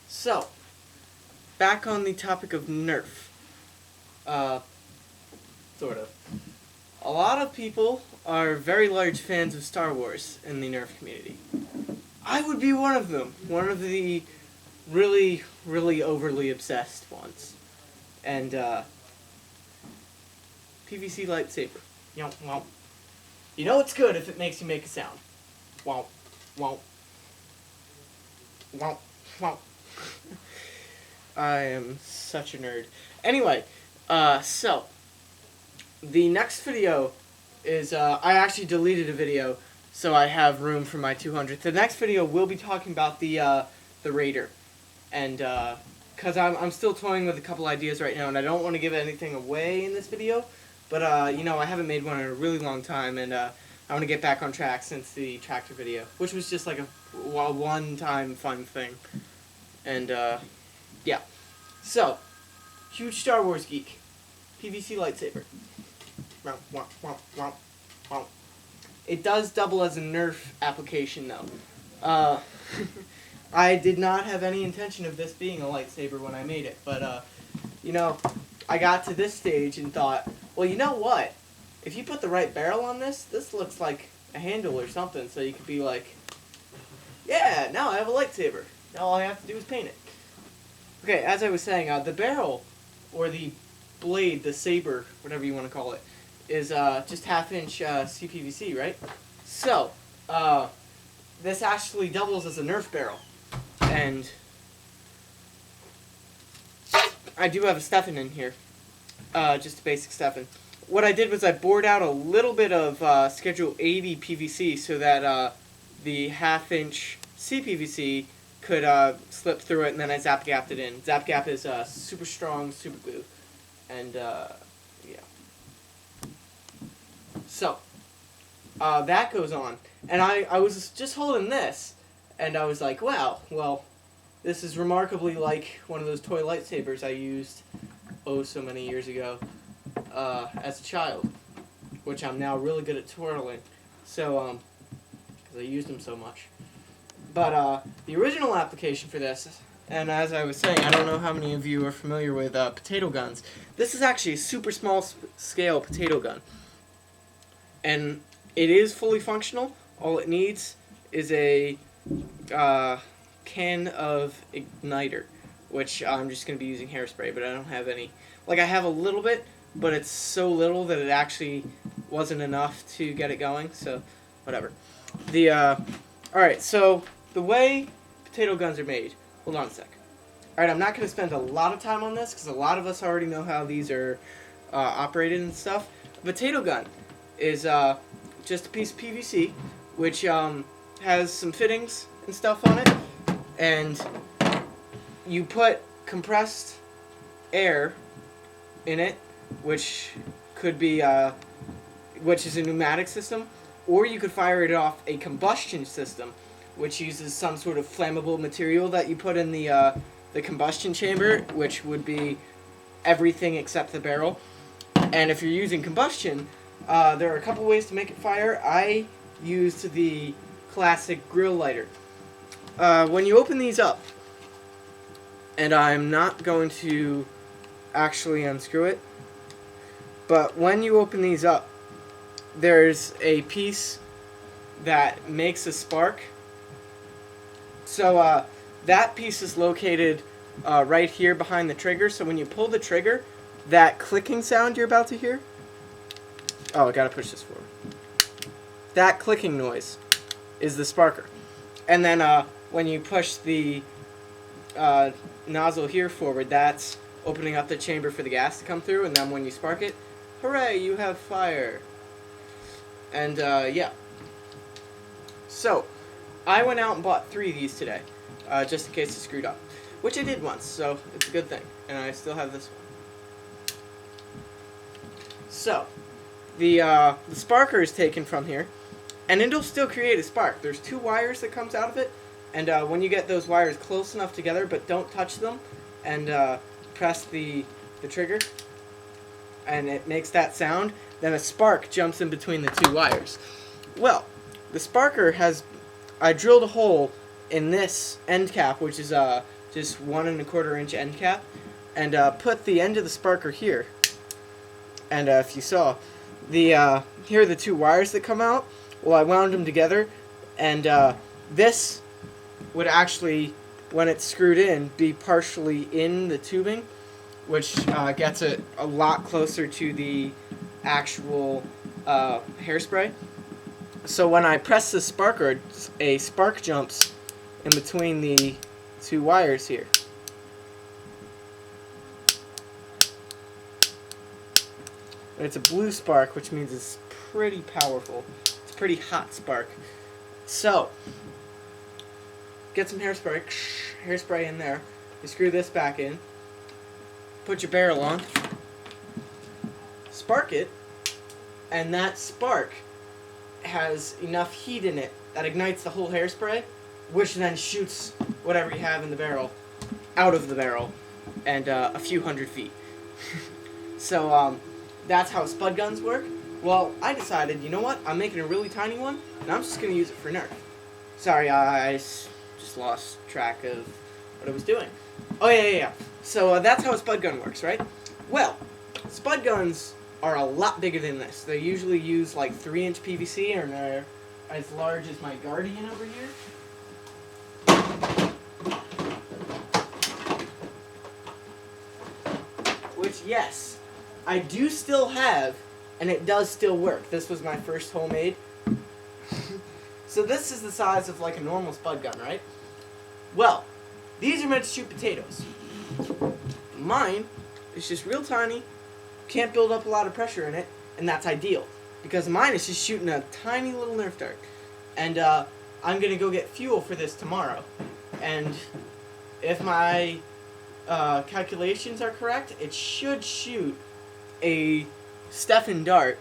So, back on the topic of Nerf. Sort of. A lot of people are very large fans of Star Wars in the Nerf community. I would be one of them. One of the really, really overly obsessed ones. And, PVC light-saber. You know it's good if it makes you make a sound. Wow. Wow. Wow. Wow. I am such a nerd. Anyway, so the next video is, I actually deleted a video, so I have room for my 200th. The next video will be talking about the Raider. And, because I'm still toying with a couple ideas right now, and I don't want to give anything away in this video, but, you know, I haven't made one in a really long time, and, I want to get back on track since the tractor video, which was just like a one-time fun thing. And, yeah. So, huge Star Wars geek. PVC lightsaber. It does double as a Nerf application, though. I did not have any intention of this being a lightsaber when I made it, but, you know, I got to this stage and thought, well, you know what? If you put the right barrel on this, this looks like a handle or something, so you could be like, yeah, now I have a lightsaber. Now all I have to do is paint it. Okay, as I was saying, the barrel, or the blade, the saber, whatever you want to call it, is just half-inch CPVC, right? So, this actually doubles as a Nerf barrel. And I do have a stuffing in here, just a basic stuffing. What I did was I bored out a little bit of Schedule 80 PVC so that the half-inch CPVC could slip through it, and then I zap-gapped it in. Zap-gap is super strong super glue. And, yeah. So, that goes on. And I was just holding this, and I was like, wow, well, this is remarkably like one of those toy lightsabers I used, oh, so many years ago, as a child, which I'm now really good at twirling, so, because I used them so much. But, the original application for this, and as I was saying, I don't know how many of you are familiar with potato guns. This is actually a super small scale potato gun. And it is fully functional. All it needs is a can of igniter, which I'm just going to be using hairspray, but I don't have any. Like, I have a little bit, but it's so little that it actually wasn't enough to get it going, so whatever. Alright, so the way potato guns are made. Hold on a sec. Alright, I'm not going to spend a lot of time on this, because a lot of us already know how these are operated and stuff. A potato gun is just a piece of PVC, which has some fittings and stuff on it, and you put compressed air in it, which could be, which is a pneumatic system, or you could fire it off a combustion system, which uses some sort of flammable material that you put in the combustion chamber, which would be everything except the barrel. And if you're using combustion, there are a couple ways to make it fire. I used the classic grill lighter. When you open these up, and I'm not going to actually unscrew it, but when you open these up, there's a piece that makes a spark. So that piece is located right here behind the trigger, so when you pull the trigger, that clicking sound you're about to hear, oh, I gotta push this forward. That clicking noise is the sparker. And then when you push the nozzle here forward, that's opening up the chamber for the gas to come through, and then when you spark it, hooray, you have fire. And yeah. So, I went out and bought 3 of these today, just in case it screwed up. Which I did once, so it's a good thing. And I still have this one. So, the sparker is taken from here, and it'll still create a spark. There's 2 wires that comes out of it, and when you get those wires close enough together, but don't touch them, and press the trigger, and it makes that sound, then a spark jumps in between the 2 wires. Well, the sparker has, I drilled a hole in this end cap, which is just 1¼ inch end cap, and put the end of the sparker here. And if you saw, the here are the two wires that come out. Well, I wound them together, and this would actually, when it's screwed in, be partially in the tubing, which gets it a lot closer to the actual hairspray. So when I press the sparker, a spark jumps in between the two wires here. And it's a blue spark, which means it's pretty powerful. It's a pretty hot spark. So, get some hairspray in there. You screw this back in. Put your barrel on. Spark it. And that spark has enough heat in it that ignites the whole hairspray, which then shoots whatever you have in the barrel out of the barrel and a few hundred feet. So that's how spud guns work. Well, I decided, you know what, I'm making a really tiny one and I'm just going to use it for nerf. Sorry, I just lost track of what I was doing. Oh yeah. So that's how a spud gun works, right? Well, spud guns are a lot bigger than this. They usually use like 3-inch PVC, and they're as large as my Guardian over here. Which, yes, I do still have, and it does still work. This was my first homemade. So this is the size of like a normal spud gun, right? Well, these are meant to shoot potatoes. Mine is just real tiny, can't build up a lot of pressure in it, and that's ideal. Because mine is just shooting a tiny little Nerf dart. And I'm going to go get fuel for this tomorrow. And if my calculations are correct, it should shoot a Stefan dart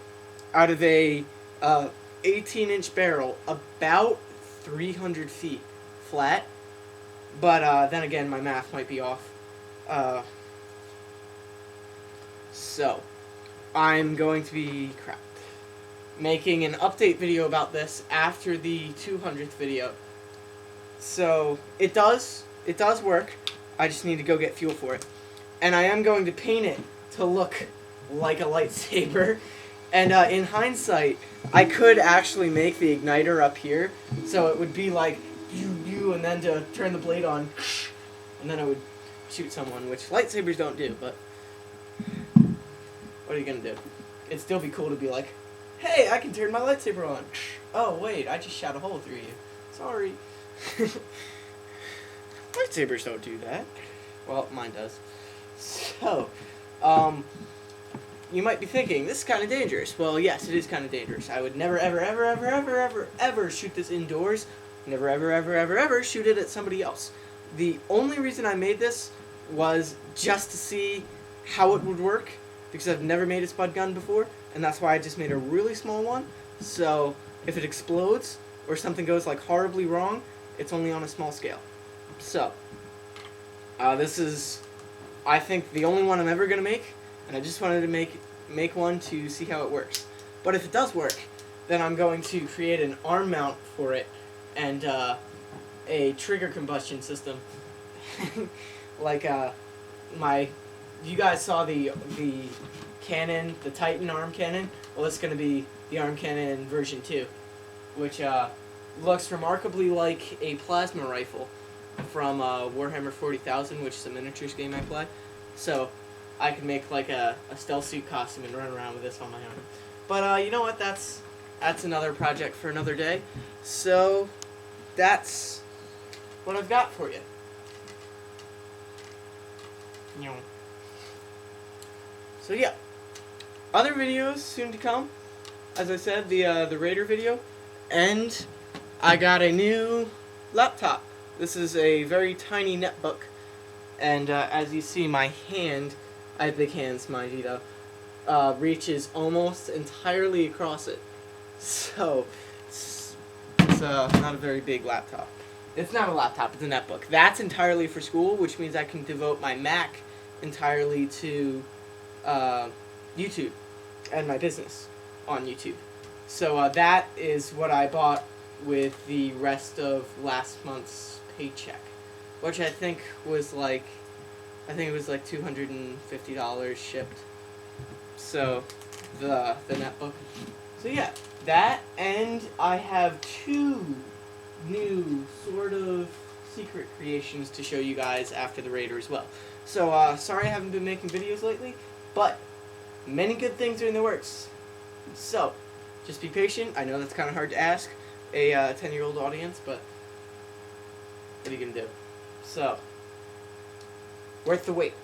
out of a 18-inch barrel about 300 feet flat. But then again, my math might be off. So, I'm going to be making an update video about this after the 200th video. So, it does work. I just need to go get fuel for it. And I am going to paint it to look like a lightsaber. And in hindsight, I could actually make the igniter up here, so it would be like, and then to turn the blade on, and then I would shoot someone, which lightsabers don't do, but what are you gonna do? It'd still be cool to be like, hey, I can turn my lightsaber on. Oh, wait, I just shot a hole through you. Sorry. Lightsabers don't do that. Well, mine does. So, you might be thinking, this is kind of dangerous. Well, yes, it is kind of dangerous. I would never, ever shoot this indoors. Never, ever shoot it at somebody else. The only reason I made this was just to see how it would work, because I've never made a spud gun before, and that's why I just made a really small one. So if it explodes or something goes like horribly wrong, it's only on a small scale. So this is, I think, the only one I'm ever gonna make, and I just wanted to make one to see how it works. But if it does work, then I'm going to create an arm mount for it and a trigger combustion system. Like you guys saw the cannon, the Titan arm cannon. Well, it's going to be the arm cannon version 2, which looks remarkably like a plasma rifle from Warhammer 40,000, which is a miniatures game I play. So I could make like a stealth suit costume and run around with this on my own. But you know what? That's another project for another day. So that's what I've got for you. So yeah, other videos soon to come. As I said, the Raider video, and I got a new laptop. This is a very tiny netbook, and as you see, my hand, I have big hands, mind you though, reaches almost entirely across it. So it's not a very big laptop. It's not a laptop, it's a netbook. That's entirely for school, which means I can devote my Mac entirely to YouTube and my business on YouTube. So that is what I bought with the rest of last month's paycheck, which I think was like, it was like $250 shipped. So the netbook. So yeah, that, and I have 2 new sort of secret creations to show you guys after the Raider as well. So sorry I haven't been making videos lately, but many good things are in the works. So just be patient. I know that's kind of hard to ask a 10-year-old audience, but what are you gonna do? So worth the wait.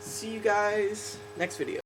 See you guys next video.